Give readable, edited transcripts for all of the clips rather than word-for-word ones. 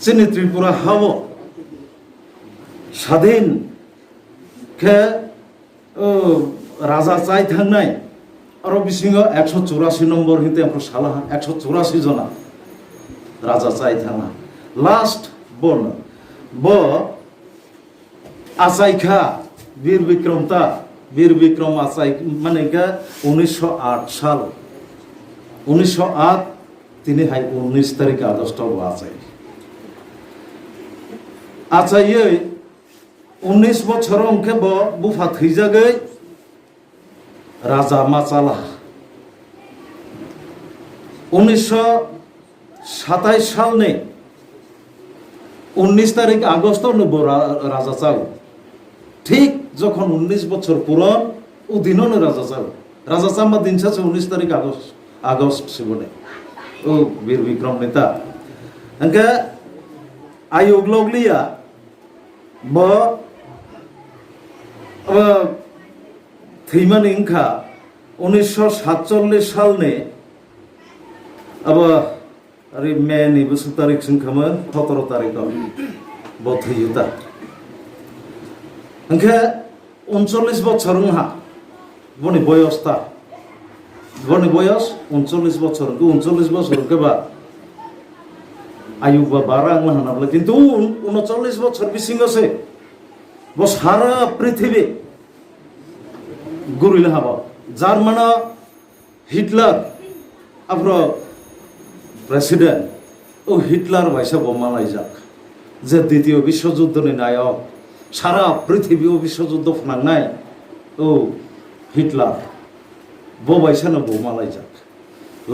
চিনি ত্রিপুরা হাব স্বাধীন खे राजा चाय थांनाय आरो बिसिङो 184 नम्बर हिते आमफ्राय सालाहा 184 जना राजा चाय थाङा लास्ट बन ब आचायखा वीर विक्रम आचाय माने के 1908 साल 1908 তিনি हाय 19 तारिख आगस्ट आचाय आचायै 19 बछर अंके बुफा थैजागै राजा माचाला 1927 सालनि 19 तारिख आगस्ट राजा चाल ठीक যখন 19 বছর পুরন উদিননে রাজা চাল রাজা চাম্বা দিন সাথে 19 তারিখ আগস্ট সিবনে ও বীর বিক্রম নেতা अंके आयोग लगलिया ब थैमानि इंखा 1947 सालनि अब अरे मे नि बोसोर तारिख सिंखामो 17 तारिखआव ब थैयोता अंके 39 बछर उनहा बनि बयसता बनि बयस 39 बछर 39 बछर के बा आयुबा बारा हानाब्ला किन्तु 39 बछर बिसिङावसो ब सारा पृथ्वी गुरुले हाबा जार्माना हिटलार आफ्रो प्रेसिडेंट ओ हिटलार बायसा बमालायजाक जे द्वितीय विश्वयुद्धनि नायक सारा पृथ्वी विश्वयुद्ध फोनांनाय ओ हिटलार ब बायसानो बमालायजाक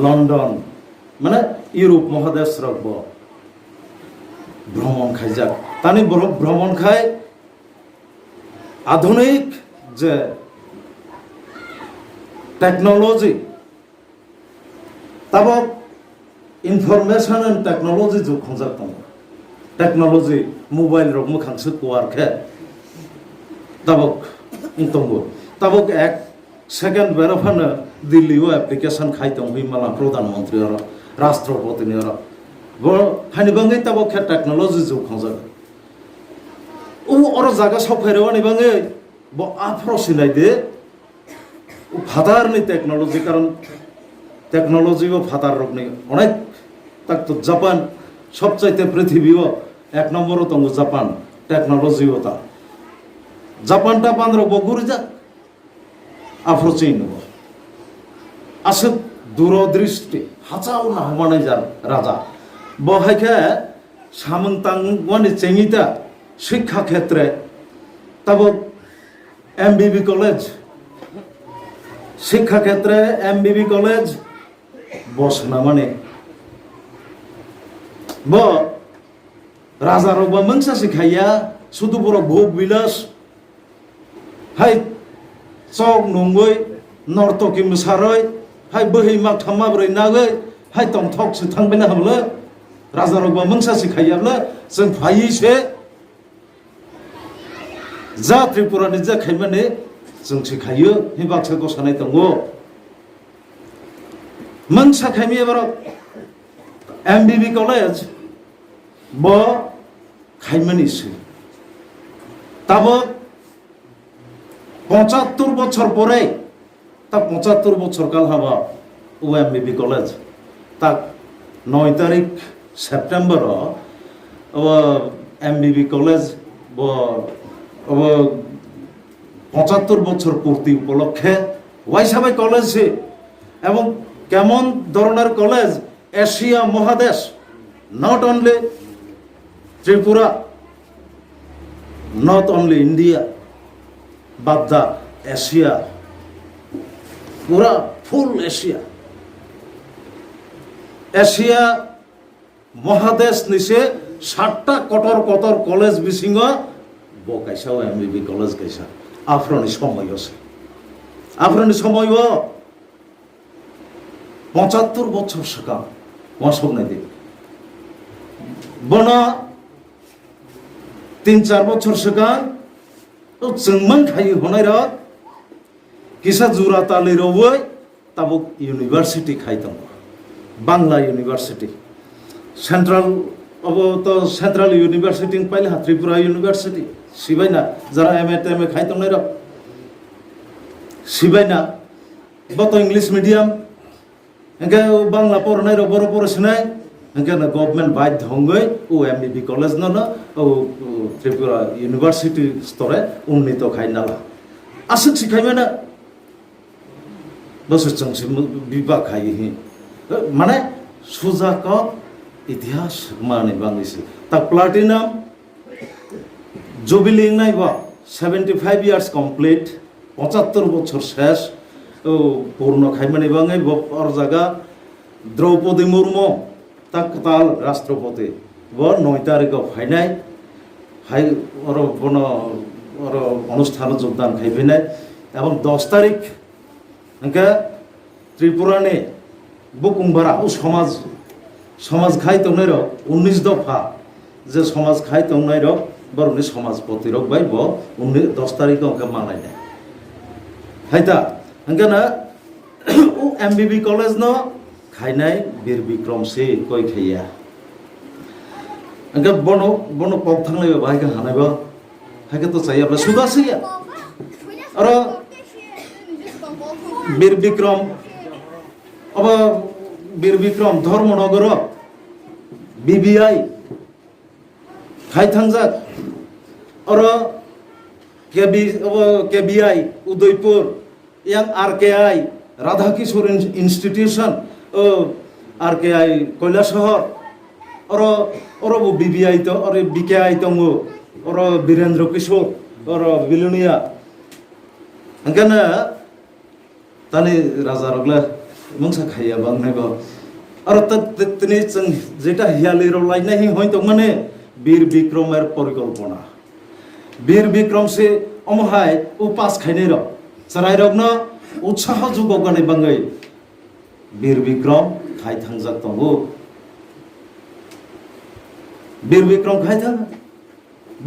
लंडन माने यूरोप महादेश रक ब भ्रमण खायजाक तानि भ्रमण खाय आधुनिक जे टेक्नोलॉजी तब इनफॉर्मेशन एंड टेक्नोलॉजी जो खंजाक दं टेक्नोलॉजी मोबाइल रक मोखांसो कुवारखे तबक इंतंगो तबक एक सेकेंड बेरफानो दिल्लीआव एप्लीकेशन खायदों हिमाला प्रधानमंत्री और राष्ट्रपति ने और वो हानिबांगै तबक टेक्नोलॉजी जो खंजाक और जागा सफायरेवा निबांगै ब आफ्रोसिनाय दे फादारनि टेक्नोलॉजी कारण टेक्नोलॉजी व फादार रकनि अनेक तक तो जापान सबचाइते पृथ्वीआव एक नम्बर दङ जापान टेक्नोलॉजी ता जापान टापान रक गुरजा आफ्रोचिन आसे दूरदृष्टि हाचाव ना हमाने राजा बहायके सामंतां वानि चेंगिता शिक्षा क्षेत्रे तब एमबीबी कॉलेज शिक्षा क्षेत्रे एमबीबी कॉलेज बसना माने ब राजा रबा मंसा सिखाया सुदु बर भोग विलास हाय चौक नंगै नर्तकी मोसारै हाय बोहैमा थामाब्रै नागै हाय तंथक थांबायना हमले राजा रबा मंसा सिखायाब्ला जों फायैसे जा त्रिपुरानि जा खायमाने जों सिखायो हिबाक्सा गसानाय दङ मंसा खायमी एबार एमबीबी कॉलेज ब खायमानिसो तब 75 बछर परे ता 75 बछर काल हाबा ओ एमबीबी कॉलेज ता 9 तारिख सेप्टेम्बर अब एमबीबी कॉलेज ब अब 75 बछर पूर्ति उपलक्षे वाइसाबाई कॉलेज से एवं केमन धरनेर कॉलेज एशिया महादेश not only Tripura not only India but the Asia पूरा फुल एशिया महादेश निसे 60टा कटर कटर कॉलेज बिसिङ बकाइसा एमबीबी कॉलेज कैसा आफ्रोनि समय 75 बछर सिगां वासबनाय दे बना 3-4 बछर सिगां जोंमोन खायो हनाय र किसा जुरा तालि रवै तब यूनिवर्सिटी खायदों बांला यूनिवर्सिटी सेंट्रल अब तो सेंट्रल यूनिवर्सिटी पाइले त्रिपुरा यूनिवर्सिटी सिबायना जरा एम ए खाई तंगनाय रक सिबायना बत इंग्लिश मीडियम इनके बांग्ला पढ़नाय रक बर' पढ़ायसनाय इनके गवर्नमेंट बाध्य होंगै ओ एमबीबी कॉलेज न ओ त्रिपुरा यूनिवर्सिटी स्तरे उन्नीत खाई नाला आसुक सिखायमाना बस चंगसि विभाग खाई माने सुजा का इतिहास माने बांगिसे ता प्लाटिनम जुबिली नाइबा 75 ইয়ার্স কমপ্লিট 75 বছর শেষ ও পূর্ণ খাইমানি বাঙাই আর জায়গা দ্রৌপদী মুর্মু তাল রাষ্ট্রপতি ব 9 তারিখ ফাইনাই হাই আর বন আর অনুষ্ঠানে যোগদান খাইফিনাই এবং 10 তারিখ এনকা ত্রিপুরানি বুকুংবারা ও সমাজ খাই তংনাই রক 19 দফা যে সমাজ খাই তংনাই রক বরনি সমাজপতি রক বাই ব 10 তারিখ অঙ্কা মানাই না হাইতা এনকানা ও এমবিবি কলেজ ন খাইনাই বীর বিক্রম সে কই খাইয়া এনকা বন পক থাংলাই বাহাইকা হানাইবা হাইকা তো চাইয়াब्ला সুদাসিয়া আর বীর বিক্রম ধর্মনগর বিবিআই খাই থাংজাক আর KBI Udaipur young আরকেআই Radhakishore institution ও আরকেআই কৈলাসহর আর বিবিআই তো আর বিকেআই দङ আর বীরেন্দ্র কিশোর আর বিলুনিয়া ओंखायनो तानि राजा रगला मungsa खाया बांनायबो आरो तनि जों जेटा हियालिरो लायनाय हि हयतो माने वीर विक्रमेर परिकल्पना वीर विक्रम से अमहाय उपास खाइनाय र सराय रगनो उत्साह जुगगानाय बांगै वीर विक्रम खाइ थांजाक दङो वीर विक्रम खाइ थां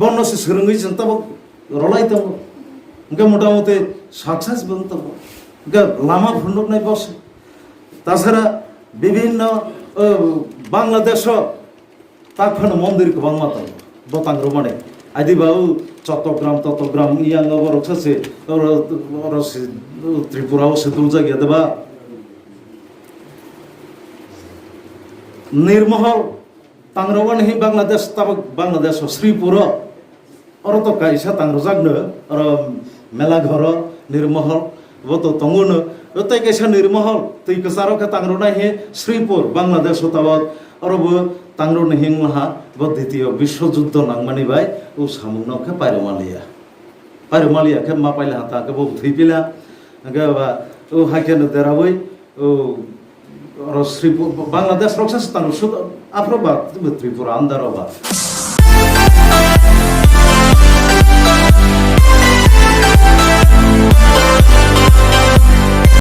बननसे सोरङै जों तब रलाय दङ ओंखाय मटामटी साक्सेस बनतो ओंखाय लामा फुननाय बस ताछाड़ा विभिन्न बांग्लादेश ताकफानो मन्दिर गोबां माता बतांग्रो माने आदिबाउ चट्टग्राम इयां बरकसासे और त्रिपुरा सेदुल जायगा देबा निर्महल तांग्रोवान हि बांग्लादेश ताबक बांग्लादेश श्रीपुर और तो काइसा तांग्रो जागनो और मेला घर निर्महल वो तो तंगुनो तै कैसा निर्महल तै कसारो का तांग्रो ना हे श्रीपुर बांग्लादेश होतावा और वो तांग्रो नहिं लहा वो द्वितीय विश्व युद्ध नांगमानि बाय उ सामुनो के पायरोमालिया के मा पाइला हाता के वो थैपिला के बा उ हाकेनो देरावै उ और श्रीपुर बांग्लादेश रक्षस तांग्रो सुद आफ्रो बा त्रिपुरा अंदरवा